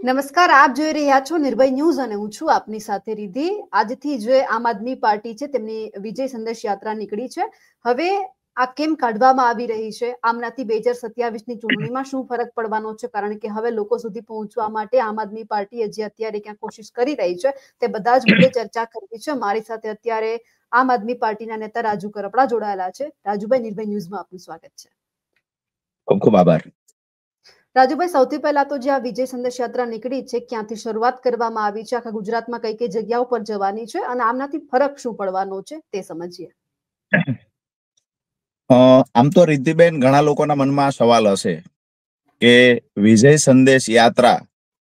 નમસ્કાર, આપ જોઈ રહ્યા છો નિર્ભય ન્યૂઝ અને હું છું આપની સાથે રિધિ. આજથી જે આમ આદમી પાર્ટી છે તેમની વિજય સંદેશ યાત્રા નીકળી છે. હવે આ કેમ કાઢવામાં આવી રહી છે? આમનાથી 2027ની ચૂંટણીમાં શું ફરક પડવાનો છે? કારણ કે હવે લોકો સુધી પહોંચવા માટે આમ આદમી પાર્ટી જે અત્યારે ક્યાં કોશિશ કરી રહી છે તે બધા જ મુદ્દે ચર્ચા કરવી છે. મારી સાથે અત્યારે આમ આદમી પાર્ટીના નેતા રાજુ કરપડા જોડાયેલા છે. રાજુભાઈ, નિર્ભય ન્યૂઝમાં આપનું સ્વાગત છે. ખૂબ ખૂબ આભાર. રાજુભાઈ, સૌથી પહેલા તો જે આ વિજય સંદેશ યાત્રા નીકળી છે, ક્યાંથી શરૂઆત કરવામાં આવી છે, આખા ગુજરાતમાં કઈ કઈ જગ્યાઓ પર જવાની છે અને આમનાથી ફરક શું પડવાનો છે તે સમજીએ. આમ તો રિદ્ધિબેન, ઘણા લોકોના મનમાં સવાલ હશે કે વિજય સંદેશ યાત્રા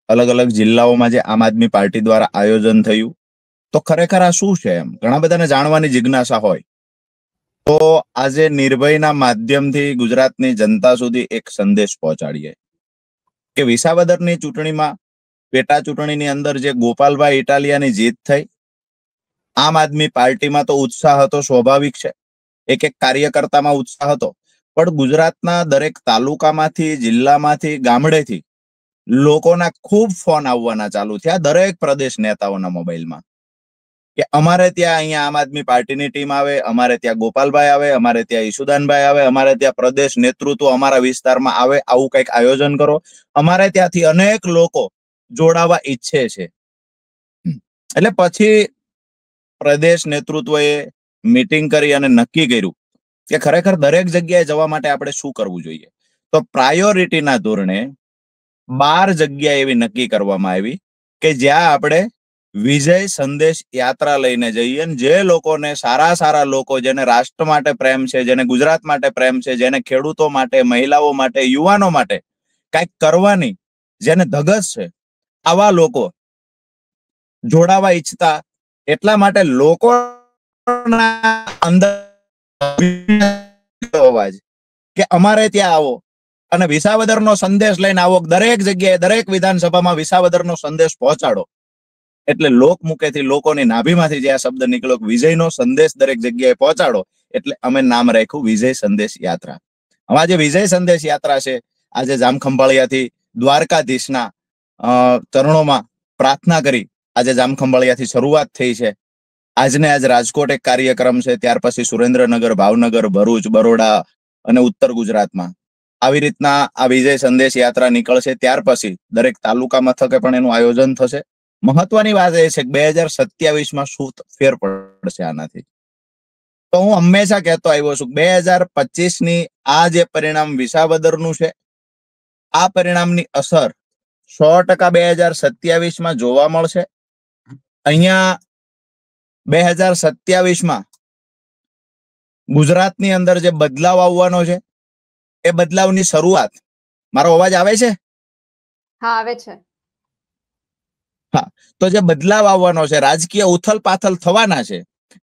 અલગ અલગ જિલ્લાઓમાં જે આમ આદમી પાર્ટી દ્વારા આયોજન થયું, તો ખરેખર આ શું છે? એમ ઘણા બધાને જાણવાની જિજ્ઞાસા હોય. તો આજે નિર્ભયના માધ્યમથી ગુજરાતની જનતા સુધી એક સંદેશ પહોંચાડીએ કે વિસાવદરની ચૂંટણીમાં, પેટા ચૂંટણીની અંદર જે ગોપાલભાઈ ઇટાલિયાની જીત થઈ, આમ આદમી પાર્ટીમાં તો ઉત્સાહ હતો, સ્વાભાવિક છે. એક એક કાર્યકર્તામાં ઉત્સાહ હતો, પણ ગુજરાતના દરેક તાલુકામાંથી, જિલ્લામાંથી, ગામડેથી લોકોના ખૂબ ફોન આવવાના ચાલુ થયા, દરેક પ્રદેશ નેતાઓના મોબાઈલમાં, કે અમારે ત્યાં અહીંયા આમ આદમી પાર્ટીની ટીમ આવે, અમારે ત્યાં ગોપાલભાઈ આવે, અમારે ત્યાં ઈશુદાનભાઈ આવે, અમારે ત્યાં પ્રદેશ નેતૃત્વ અમારા વિસ્તારમાં આવે, આવું કંઈક આયોજન કરો. અમારે ત્યાંથી અનેક લોકો જોડાવા ઈચ્છે છે. એટલે પછી પ્રદેશ નેતૃત્વએ મીટિંગ કરી અને નક્કી કર્યું કે ખરેખર દરેક જગ્યાએ જવા માટે આપણે શું કરવું જોઈએ. તો પ્રાયોરિટીના ધોરણે 12 જગ્યા એવી નક્કી કરવામાં આવી કે જ્યાં આપણે વિજય સંદેશ યાત્રા લઈને જઈએ. જે લોકોને, સારા સારા લોકો, જેને રાષ્ટ્ર માટે પ્રેમ છે, જેને ગુજરાત માટે પ્રેમ છે, જેને ખેડૂતો માટે, મહિલાઓ માટે, યુવાનો માટે કંઈક કરવાની જેને ધગશ છે, આવા લોકો જોડાવા ઈચ્છતા, એટલા માટે લોકોના અંદર અવાજ કે અમારે ત્યાં આવો અને વિસાવદરનો સંદેશ લઈને આવો. દરેક જગ્યાએ, દરેક વિધાનસભામાં વિસાવદરનો સંદેશ પહોંચાડો. એટલે લોકમુખેથી, લોકોની નાભીમાંથી જે આ શબ્દ નીકળ્યો, વિજયનો સંદેશ દરેક જગ્યાએ પહોંચાડો, એટલે અમે નામ રાખ્યું વિજય સંદેશ યાત્રા. હવે આજે વિજય સંદેશ યાત્રા છે, આજે જામખંભાળિયાથી દ્વારકાધીશના ચરણોમાં પ્રાર્થના કરી આજે જામખંભાળિયાથી શરૂઆત થઈ છે. આજને આજ રાજકોટ એક કાર્યક્રમ છે, ત્યાર પછી સુરેન્દ્રનગર, ભાવનગર, ભરૂચ, બરોડા અને ઉત્તર ગુજરાતમાં આવી રીતના આ વિજય સંદેશ યાત્રા નીકળશે. ત્યાર પછી દરેક તાલુકા મથકે પણ એનું આયોજન થશે. મહત્વની વાત એ છે કે 2027માં શું ફેર પડશે આનાથી. તો હું હંમેશા કહેતો આવ્યો છું, 2025ની આ જે પરિણામ વિસાવદરનું છે, આ પરિણામની અસર 100% 2027માં જોવા મળશે. અહીંયા 2027માં ગુજરાતની અંદર જે બદલાવ આવવાનો છે, એ બદલાવની શરૂઆત, મારો અવાજ આવે છે? હા, આવે છે. હા, તો જે બદલાવ આવવાનો છે, રાજકીય ઉથલ પાથલ થવાના છે,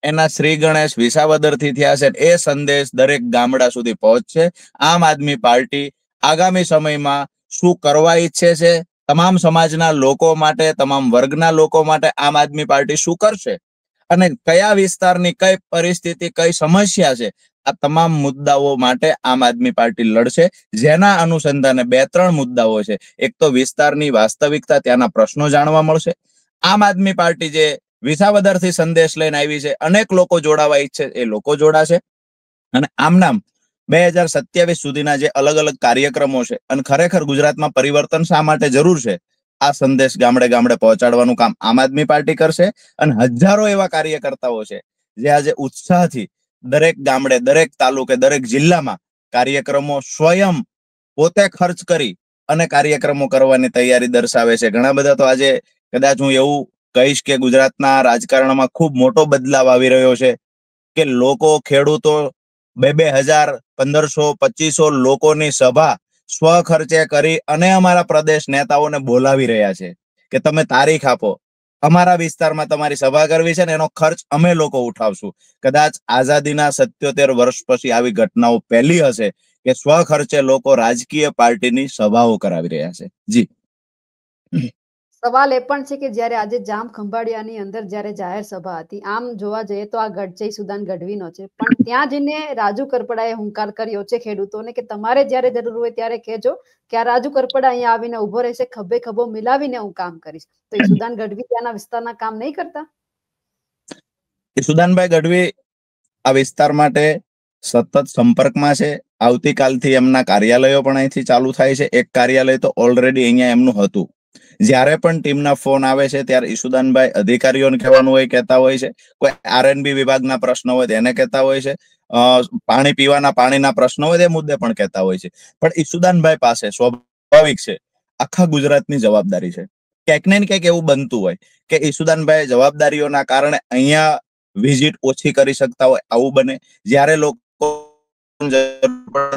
એના શ્રી ગણેશ વિસાવદરથી થયા છે. એ સંદેશ દરેક ગામડા સુધી પહોંચશે. આમ આદમી પાર્ટી આગામી સમયમાં શું કરવા ઈચ્છે છે, તમામ સમાજના લોકો માટે, તમામ વર્ગના લોકો માટે આમ આદમી પાર્ટી શું કરશે અને કયા વિસ્તારની કઈ પરિસ્થિતિ, કઈ સમસ્યા છે, આ તમામ મુદ્દાઓ માટે આમ આદમી પાર્ટી લડશે. જેના અનુસંધાને 2-3 મુદ્દાઓ છે. એક તો વિસ્તારની વાસ્તવિકતા, ત્યાંના પ્રશ્નો જાણવા મળશે. આમ આદમી પાર્ટી જે વિસાવદરથી સંદેશ લઈને આવી છે, અનેક લોકો જોડાવા ઈચ્છે, એ લોકો જોડાશે. અને આમ નામ 2027 સુધીના જે અલગ અલગ કાર્યક્રમો છે, અને ખરેખર ગુજરાતમાં પરિવર્તન શા માટે જરૂર છે, આ સંદેશ ગામડે ગામડે પહોંચાડવાનું કામ આમ આદમી પાર્ટી કરશે. અને હજારો એવા કાર્યકર્તાઓ છે જે આજે ઉત્સાહથી દરેક ગામડે, દરેક તાલુકે, દરેક જિલ્લામાં કાર્યક્રમો સ્વયં પોતે ખર્ચ કરી અને કાર્યક્રમો કરવાની તૈયારી દર્શાવે છે. ઘણા બધા તો આજે કદાચ હું એવું કહીશ કે ગુજરાતના રાજકારણમાં ખૂબ મોટો બદલાવ આવી રહ્યો છે કે લોકો, ખેડૂતો 2,000, 1,500, 2,500 લોકોની સભા સ્વખર્ચે કરી અને અમારા પ્રદેશ નેતાઓને બોલાવી રહ્યા છે કે તમે તારીખ આપો, અમારા વિસ્તારમાં તમારી સભા કરવી છે ને એનો ખર્ચ અમે લોકો ઉઠાવશું. કદાચ આઝાદીના 77 વર્ષ પછી આવી ઘટનાઓ પહેલી હશે કે સ્વખર્ચે લોકો રાજકીય પાર્ટીની સભાઓ કરાવી રહ્યા છે. જી, સવાલ એ પણ છે કે જ્યારે આજે જામ ખંભાળિયાની અંદર જ્યારે જાહેર સભા હતી, આમ જોવા જઈએ તો આ જય સુદાન ગઢવીનો છે, પણ ત્યાં જઈને રાજુ કરપડાએ હુંકાર કર્યો છે ખેડૂતોને કે તમારે જ્યારે જરૂર હોય ત્યારે કહેજો કે આ રાજુ કરપડા અહીંયા આવીને ઉભો રહેશે, ખભે ખભો મિલાવીને હું કામ કરીશ. તો એ સુદાન ગઢવી ત્યાંના વિસ્તારના કામ નહીં કરતા? ઈસુદાનભાઈ ગઢવી આ વિસ્તાર માટે સતત સંપર્કમાં છે. આવતીકાલથી એમના કાર્યાલયો પણ અહીંથી ચાલુ થાય છે. એક કાર્યાલય તો ઓલરેડી અહીંયા એમનું હતું. જ્યારે પણ ટીમના ફોન આવે છે ત્યારે ઈસુદાનભાઈ અધિકારીઓને કહેવાનું હોય કહેતા હોય છે, કોઈ આરએનબી વિભાગના પ્રશ્ન હોય તેને કહેતા હોય છે, પાણી પીવાના પાણીના પ્રશ્ન હોય તે મુદ્દે પણ કહેતા હોય છે. પણ ઈસુદાનભાઈ પાસે સ્વાભાવિક છે આખા ગુજરાતની જવાબદારી છે. ક્યાંક ને ક્યાંક એવું બનતું હોય કે ઈસુદાનભાઈ જવાબદારીઓના કારણે અહીંયા વિઝિટ ઓછી કરી શકતા હોય, આવું બને. જ્યારે લોકો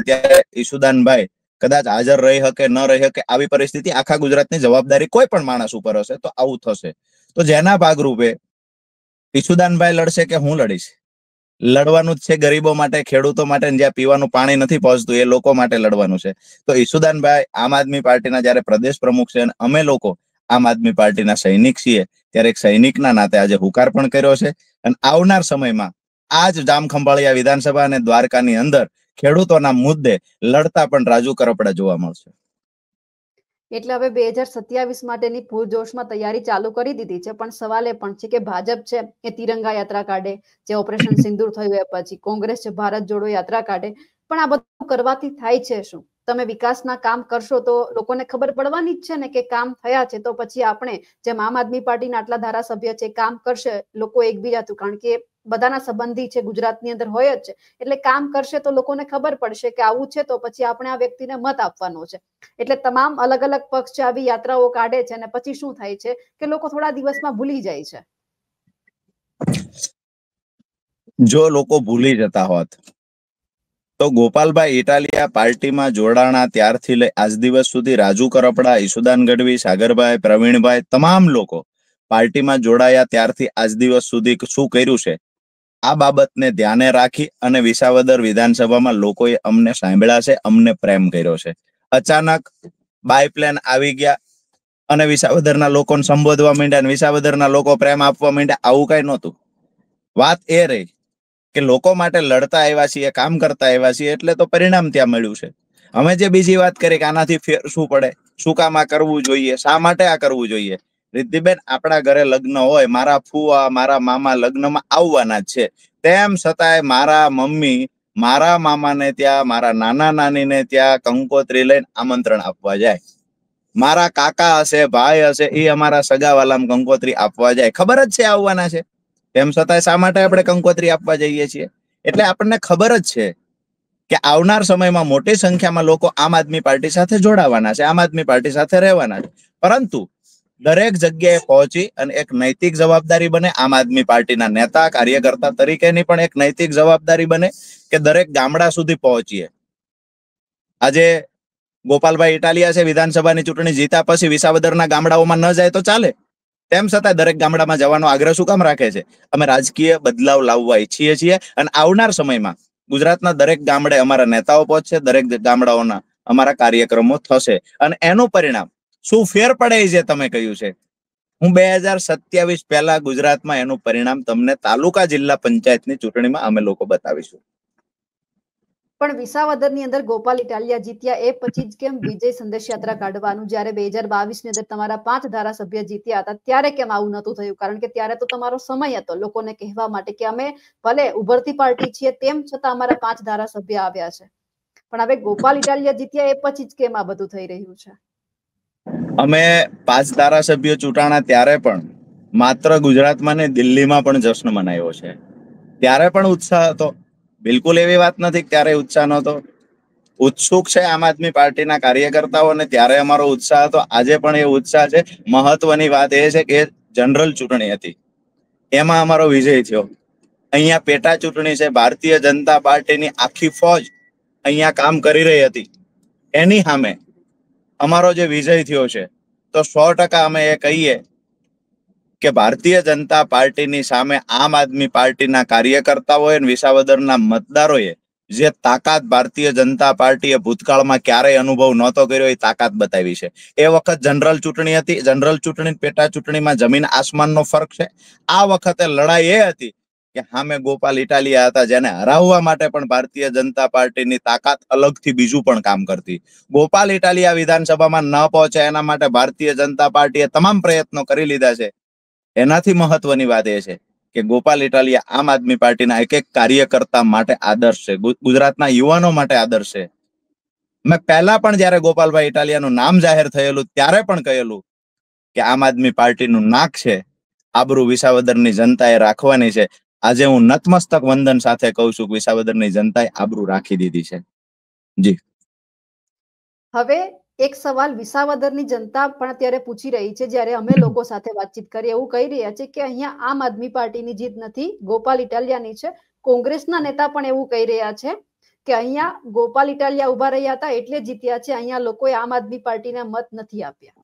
ત્યારે ઈસુદાનભાઈ કદાચ હાજર રહી શકે ન રહી શકે, આવી પરિસ્થિતિ આખા ગુજરાતની જવાબદારી કોઈ પણ માણસ ઉપર હશે તો આવું થશે. તો જેના ભાગરૂપે ઈસુદાનભાઈ લડશે કે હું લડીશ, લડવાનું જ છે ગરીબો માટે, ખેડૂતો માટે, જ્યાં પીવાનું પાણી નથી પહોંચતું એ લોકો માટે લડવાનું છે. તો ઈસુદાનભાઈ આમ આદમી પાર્ટીના જ્યારે પ્રદેશ પ્રમુખ છે અને અમે લોકો આમ આદમી પાર્ટીના સૈનિક છીએ, ત્યારે એક સૈનિકના નાતે આજે હુકાર પણ કર્યો છે. અને આવનાર સમયમાં આ જ જામખંભાળિયા વિધાનસભા અને દ્વારકાની અંદર ખેડૂતોના મુદ્દે લડતા પણ રાજુ કરપડા જોવા મળશે. એટલે હવે 2027 માટેની પૂરજોશમાં તૈયારી ચાલુ કરી દીધી છે, પણ સવાલ એ પણ છે કે ભાજપ છે એ તિરંગા યાત્રા કાઢે, જે ઓપરેશન સિંદૂર થયું એ પછી કોંગ્રેસ છે ભારત જોડો યાત્રા કાઢે, પણ આ બધું કરવાથી થાય છે શું? તમે વિકાસના કામ કરશો તો લોકોને ખબર પડવાની જ છે ને કે કામ થયા છે, તો પછી આપણે જેમ આમ આદમી પાર્ટીના આટલા ધારાસભ્ય છે કામ કરશે, લોકો એકબીજાથી, કારણ કે બધાના સંબંધી છે ગુજરાતની અંદર હોય જ છે, એટલે કામ કરશે તો લોકોને ખબર પડશે કે આવું છે, તો પછી આપણે આ વ્યક્તિને મત આપવાનો છે. એટલે તમામ અલગ અલગ પક્ષ છે આવી યાત્રાઓ કાઢે છે અને પછી શું થાય છે કે લોકો થોડા દિવસમાં ભૂલી જાય છે. જો લોકો ભૂલી જતા હોત તો ગોપાલભાઈ ઇટાલિયા પાર્ટીમાં જોડાણા ત્યારથી લઈ આજ દિવસ સુધી રાજુ કરપડા, ઈસુદાન ગઢવી, સાગરભાઈ, પ્રવીણભાઈ, તમામ લોકો પાર્ટીમાં જોડાયા ત્યારથી આજ દિવસ સુધી શું કર્યું છે, આ બાબતને ધ્યાને રાખી અને વિસાવદર વિધાનસભામાં લોકોએ અમને સાંભળ્યા છે, અમને પ્રેમ કર્યો છે. અચાનક બાયપ્લેન આવી ગયા અને વિસાવદરના લોકોને સંબોધવા માંડ્યા અને વિસાવદરના લોકો પ્રેમ આપવા માંડ્યા, આવું કઈ નહોતું. વાત એ રહી કે લોકો માટે લડતા આવ્યા છીએ, કામ કરતા આવ્યા છીએ, એટલે તો પરિણામ ત્યાં મળ્યું છે. અમે જે બીજી વાત કરી કે આનાથી ફેર શું પડે, શું કામ આ કરવું જોઈએ, શા માટે આ કરવું જોઈએ, રિદ્ધિબેન આપણા ઘરે લગ્ન હોય, મારા ફુવા મારા મામા લગ્નમાં આવવાના જ છે, તેમ છતાંય મારા મમ્મી મારા મામાને ત્યાં, મારા નાના નાનીને ત્યાં કંકોત્રી લઈને આમંત્રણ આપવા જાય. મારા કાકા હશે, ભાઈ હશે, એ અમારા સગાવાલામાં કંકોત્રી આપવા જાય, ખબર જ છે આવવાના છે, તેમ છતાંય શા માટે આપણે કંકોત્રી આપવા જઈએ છીએ? એટલે આપણને ખબર જ છે કે આવનાર સમયમાં મોટી સંખ્યામાં લોકો આમ આદમી પાર્ટી સાથે જોડાવાના છે, આમ આદમી પાર્ટી સાથે રહેવાના છે. પરંતુ દરેક જગ્યાએ પહોંચી અને એક નૈતિક જવાબદારી બને, આમ આદમી પાર્ટીના નેતા કાર્યકર્તા તરીકેની પણ એક નૈતિક જવાબદારી બને કે દરેક ગામડા સુધી પહોંચીએ. આજે ગોપાલભાઈ ઇટાલિયા છે, વિધાનસભાની ચૂંટણી જીતા પછી વિસાવદરના ગામડાઓમાં ન જાય તો ચાલે, તેમ છતાં દરેક ગામડામાં જવાનો આગ્રહ શું કામ રાખે છે? અમે રાજકીય બદલાવ લાવવા ઈચ્છીએ છીએ અને આવનાર સમયમાં ગુજરાતના દરેક ગામડે અમારા નેતાઓ પહોંચશે, દરેક ગામડાઓના અમારા કાર્યક્રમો થશે અને એનું પરિણામ શું ફેર પડે છે તમે કહ્યું છે, હું 2027 પહેલા ગુજરાતમાં એનું પરિણામ તમને તાલુકા જિલ્લા પંચાયતની ચૂંટણીમાં અમે લોકો બતાવીશું. પણ વિસાવદરની અંદર ગોપાલ ઇટાલિયા જીત્યા એ પછી જ કેમ વિજય સંદેશ યાત્રા કાઢવાનું, જ્યારે 2022 ની અંદર તમારા 5 ધારાસભ્ય જીત્યા હતા ત્યારે કેમ આવું નતું થયું? કારણ કે ત્યારે તો તમારો સમય હતો લોકોને કહેવા માટે કે અમે ભલે ઉભરતી પાર્ટી છીએ તેમ છતાં અમારા 5 ધારાસભ્ય આવ્યા છે, પણ હવે ગોપાલ ઇટાલિયા જીત્યા એ પછી જ કેમ આ બધું થઈ રહ્યું છે? અમે 5 ધારાસભ્યો ચૂંટાણા ત્યારે પણ માત્ર ગુજરાતમાં ને દિલ્હીમાં પણ જશ્ન મનાવ્યો છે, ત્યારે પણ ઉત્સાહ હતો. બિલકુલ એવી વાત નથી કે ત્યારે ઉત્સાહ નહોતો. ઉત્સુક છે આમ આદમી પાર્ટીના કાર્યકર્તાઓ અને ત્યારે અમારો ઉત્સાહ હતો, આજે પણ એ ઉત્સાહ છે. મહત્વની વાત એ છે કે જનરલ ચૂંટણી હતી, એમાં અમારો વિજય થયો. અહીંયા પેટા ચૂંટણી છે, ભારતીય જનતા પાર્ટીની આખી ફોજ અહીંયા કામ કરી રહી હતી, એની સામે અમારો જે વિજય થયો છે, તો 100% અમે એ કહીએ કે ભારતીય જનતા પાર્ટીની સામે આમ આદમી પાર્ટીના કાર્યકર્તાઓએ અને વિસાવદરના મતદારોએ જે તાકાત ભારતીય જનતા પાર્ટીએ ભૂતકાળમાં ક્યારેય અનુભવ નહોતો કર્યો એ તાકાત બતાવી છે. એ વખત જનરલ ચૂંટણી હતી. જનરલ ચૂંટણી પેટા ચૂંટણીમાં જમીન આસમાનનો ફરક છે. આ વખતે લડાઈ એ હતી કે સામે ગોપાલ ઇટાલિયા હતા, જેને હરાવવા માટે પણ ભારતીય જનતા પાર્ટીની તાકાત અલગથી બીજું પણ કામ કરતી. ગોપાલ ઇટાલિયા વિધાનસભામાં ન પહોંચે એના માટે ભારતીય જનતા પાર્ટીએ તમામ પ્રયત્નો કરી લીધા છે. એનાથી મહત્વની વાત એ છે કે ગોપાલ ઇટાલિયા આમ આદમી પાર્ટીના એક એક કાર્યકર્તા માટે આદર્શ છે, ગુજરાતના યુવાનો માટે આદર્શ છે. મેં પહેલા પણ જયારે ગોપાલભાઈ ઇટાલિયાનું નામ જાહેર થયેલું ત્યારે પણ કહેલું કે આમ આદમી પાર્ટીનું નાક છે, આબરૂ વિસાવદરની જનતાએ રાખવાની છે. આજે હું નતમસ્તક વંદન સાથે કહું છું કે વિસાવદરની જનતાએ આબરૂ રાખી દીધી છે. જી. હવે એક સવાલ વિસાવદરની જનતા પણ અત્યારે પૂછી રહી છે, જ્યારે અમે લોકો સાથે વાતચીત કરી એવું કહી રહ્યા છે કે અહીંયા આમ આદમી પાર્ટીની જીત નથી, ગોપાલ ઇટાલિયાની છે. કોંગ્રેસના નેતા પણ એવું કહી રહ્યા છે કે અહીંયા ગોપાલ ઇટાલિયા ઉભા રહ્યા હતા એટલે જીત્યા છે, અહીંયા લોકોએ આમ આદમી પાર્ટીને મત નથી આપ્યા.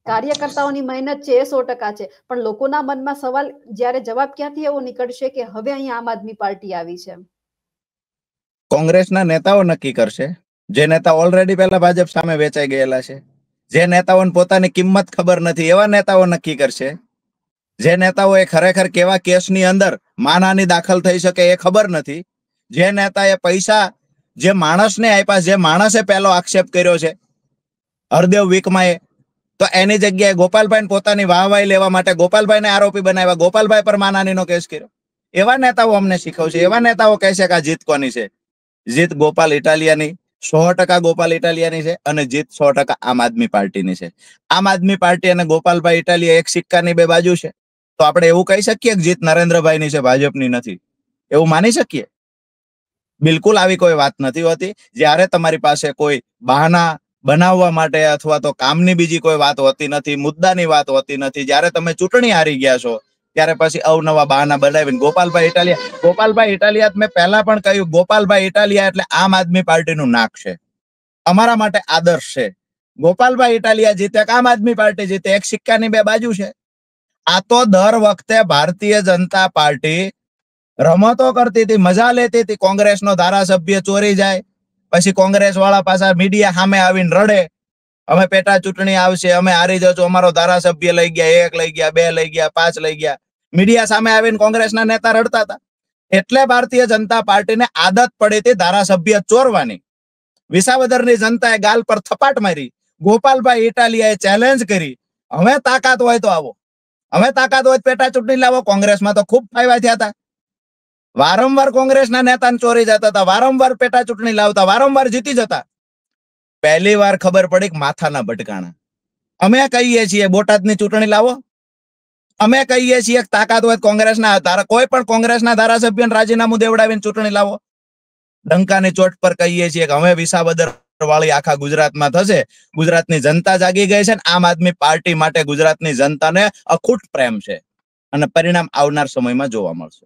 કાર્યકર્તાઓની મહેનત છે એ 100% છે, પણ લોકોના મનમાં સવાલ જ્યારે જવાબ ક્યાંથી એવો નીકળશે કે હવે અહીંયા આમ આદમી પાર્ટી આવી છે? કોંગ્રેસના નેતાઓ નક્કી કરશે. જે નેતા ઓલરેડી પહેલા ભાજપ સામે વેચાઈ ગયેલા છે, જે નેતાઓને પોતાની કિંમત ખબર નથી, એવા નેતાઓ નક્કી કરશે. જે નેતાઓએ ખરેખર કેવા કેસની અંદર માનહાનિ દાખલ થઈ શકે એ ખબર નથી, જે નેતાએ પૈસા જે માણસને આપ્યા, જે માણસે પહેલો આક્ષેપ કર્યો છે હરદેવ વીકમાં, તો એની જગ્યાએ ગોપાલભાઈ પોતાની વાહવાહી લેવા માટે ગોપાલભાઈને આરોપી બનાવ્યા, ગોપાલભાઈ પર માનહાનિનો કેસ કર્યો. એવા નેતાઓ અમને શીખવશે. એવા નેતાઓ કહેશે કે આ જીત કોની છે. જીત ગોપાલ ઇટાલિયાની, 100% ગોપાલ ઇટાલિયાની છે, અને જીત 100% આમ આદમી પાર્ટીની છે. આમ આદમી પાર્ટી અને ગોપાલભાઈ ઇટાલિયા એક સિક્કાની બે બાજુ છે. તો આપણે એવું કહી શકીએ કે જીત નરેન્દ્રભાઈની છે, ભાજપની નથી, એવું માની શકીએ? બિલકુલ આવી કોઈ વાત નથી હોતી. જ્યારે તમારી પાસે કોઈ બહાના બનાવવા માટે અથવા તો કામની બીજી કોઈ વાત હોતી નથી, મુદ્દાની વાત હોતી નથી. જ્યારે તમે ચૂંટણી હારી ગયા છો ત્યારે પછી અવનવા બહાના બનાવીને ગોપાલભાઈ ઇટાલિયા મેં પહેલા પણ કહ્યું, ગોપાલભાઈ ઇટાલિયા એટલે આમ આદમી પાર્ટીનું નાક છે, અમારા માટે આદર્શ છે. ગોપાલભાઈ ઇટાલિયા જીતે કે આમ આદમી પાર્ટી જીતે, એક સિક્કાની બે બાજુ છે. આ તો દર વખતે ભારતીય જનતા પાર્ટી રમતો કરતી હતી, મજા લેતી હતી. કોંગ્રેસનો ધારાસભ્ય ચોરી જાય પછી કોંગ્રેસ વાળા પાછા મીડિયા સામે આવીને રડે, અમે પેટા ચૂંટણી આવશે, અમે હારી જશું, અમારો ધારાસભ્ય લઈ ગયા, 1 લઈ ગયા, 2 લઈ ગયા, 5 લઈ ગયા. મીડિયા સામે આવીને કોંગ્રેસના નેતા રડતા હતા. એટલે ભારતીય જનતા પાર્ટીને આદત પડી હતી ધારાસભ્ય ચોરવાની. વિસાવદરની જનતાએ ગાલ પર થપાટ મારી, ગોપાલભાઈ ઇટાલિયાએ ચેલેન્જ કરી, હવે તાકાત હોય તો આવો, હવે તાકાત હોય પેટા ચૂંટણી લાવો. કોંગ્રેસમાં તો ખૂબ ફાયદા થયા હતા. વારંવાર કોંગ્રેસના નેતાને ચોરી જતા હતા, વારંવાર પેટા ચૂંટણી લાવતા, વારંવાર જીતી જતા. પહેલી વાર ખબર પડી કે માથાના ભટકાણા. અમે કહીએ છીએ બોટાદની ચૂંટણી લાવો, અમે કહીએ છીએ તાકાત હોય કોંગ્રેસના કોઈ પણ કોંગ્રેસના ધારાસભ્યને રાજીનામું દેવડાવીને ચૂંટણી લાવો. ડંકાની ચોટ પર કહીએ છીએ કે હવે વિસાવદર વાળી આખા ગુજરાતમાં થશે. ગુજરાતની જનતા જાગી ગઈ છે, આમ આદમી પાર્ટી માટે ગુજરાતની જનતાને અખૂટ પ્રેમ છે, અને પરિણામ આવનાર સમયમાં જોવા મળશે.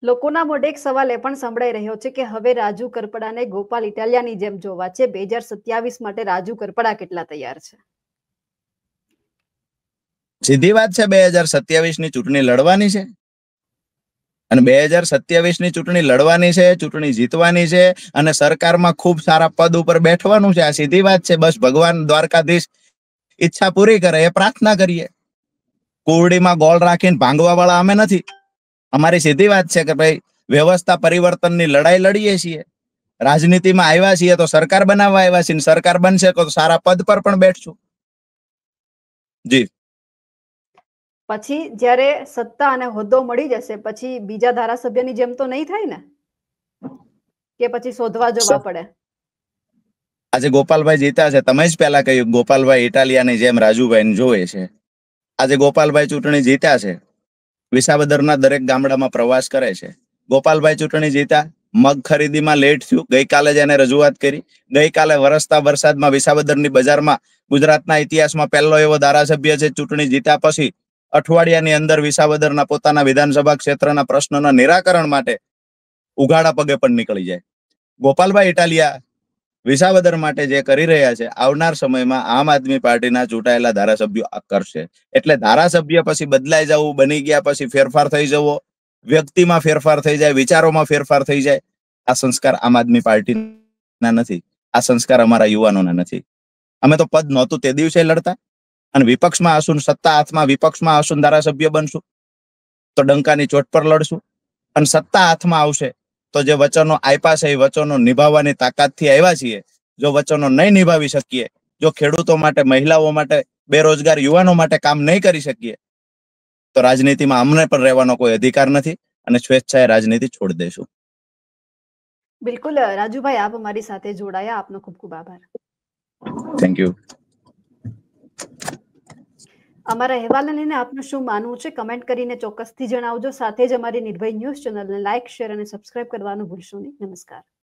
લોકોના મોઢે એક સવાલ એ પણ સંભળાઈ રહ્યો છે કે હવે રાજુ કરપડાને ગોપાલ ઇટાલિયાની જેમ જોવા છે. 2027 માટે રાજુ કરપડા કેટલા તૈયાર છે? સીધી વાત છે, 2027 ની ચૂંટણી લડવાની છે, અને 2027 ની ચૂંટણી લડવાની છે, ચૂંટણી જીતવાની છે, અને સરકારમાં ખૂબ સારા પદ ઉપર બેઠવાનું છે. આ સીધી વાત છે. બસ ભગવાન દ્વારકાધીશ ઈચ્છા પૂરી કરે એ પ્રાર્થના કરીએ. કુરડીમાં ગોળ રાખીને ભાંગવા વાળા અમે નથી. અમારી સીધી વાત છે કે ભાઈ વ્યવસ્થા પરિવર્તનની લડાઈ લડીએ છીએ, રાજનીતિમાં આવ્યા છીએ તો સરકાર બનાવવા આવ્યા છીએ, સરકાર બનશે તો સારા પદ પર પણ બેઠશું. જી. પછી જ્યારે સત્તા અને હોદ્દો મળી જશે પછી બીજા ધારાસભ્યની જેમ તો નહીં થાય ને, કે પછી શોધવા જવા પડે? આજે ગોપાલભાઈ જીત્યા છે, તમે જ પહેલા કહ્યું ગોપાલભાઈ ઇટાલિયાની જેમ રાજુભાઈને જોવે છે. આજે ગોપાલભાઈ ચૂંટણી જીત્યા છે, વિસાવદરના દરેક ગામડામાં પ્રવાસ કરે છે. ગોપાલભાઈ ચૂંટણી જીત્યા, મગ ખરીદીમાં લેટ થયું, ગઈકાલે જ એને રજૂઆત કરી. ગઈકાલે વરસતા વરસાદમાં વિસાવદરની બજારમાં ગુજરાતના ઇતિહાસમાં પહેલો એવો ધારાસભ્ય છે ચૂંટણી જીત્યા પછી અઠવાડિયાની અંદર વિસાવદરના પોતાના વિધાનસભા ક્ષેત્રના પ્રશ્નોના નિરાકરણ માટે ઉઘાડા પગે પણ નીકળી જાય. ગોપાલભાઈ ઇટાલિયા વિસાવદર માટે જે કરી રહ્યા છે, આવનાર સમયમાં આમ આદમી પાર્ટીના ચૂંટાયેલા ધારાસભ્યો કરશે. એટલે ધારાસભ્ય પછી બદલાઈ જવું, બની ગયા પછી ફેરફાર થઈ જવો, વ્યક્તિમાં ફેરફાર થઈ જાય, વિચારોમાં ફેરફાર થઈ જાય, આ સંસ્કાર આમ આદમી પાર્ટીના નથી, આ સંસ્કાર અમારા યુવાનોના નથી. અમે તો પદ નહોતું તે દિવસે લડતા, અને વિપક્ષમાં આશું, સત્તા હાથમાં વિપક્ષમાં આશું, ધારાસભ્ય બનશું તો ડંકાની ચોટ પર લડશું, અને સત્તા હાથમાં આવશે તો જે વચનો આપ્યા છે એ વચનો નિભાવવાની તાકાતથી આવ્યા છીએ. જો વચનો નહીં નિભાવી શકીએ, જો ખેડૂતો માટે, મહિલાઓ માટે, બેરોજગાર યુવાનો માટે કામ નહીં કરી શકીએ, તો રાજનીતિમાં અમને પણ રહેવાનો કોઈ અધિકાર નથી, અને સ્વેચ્છાએ રાજનીતિ છોડી દઈશું. બિલકુલ રાજુભાઈ, આપ અમારી સાથે જોડાયા, આપનો ખૂબ ખૂબ આભાર. Thank you. અમારા અહેવાલને લઈને આપનું શું માનવું છે કમેન્ટ કરીને ચોક્કસથી જણાવજો. સાથે જ અમારી નિર્ભય ન્યૂઝ ચેનલને લાઇક, શેર અને સબસ્ક્રાઇબ કરવાનું ભૂલશો નહીં. નમસ્કાર.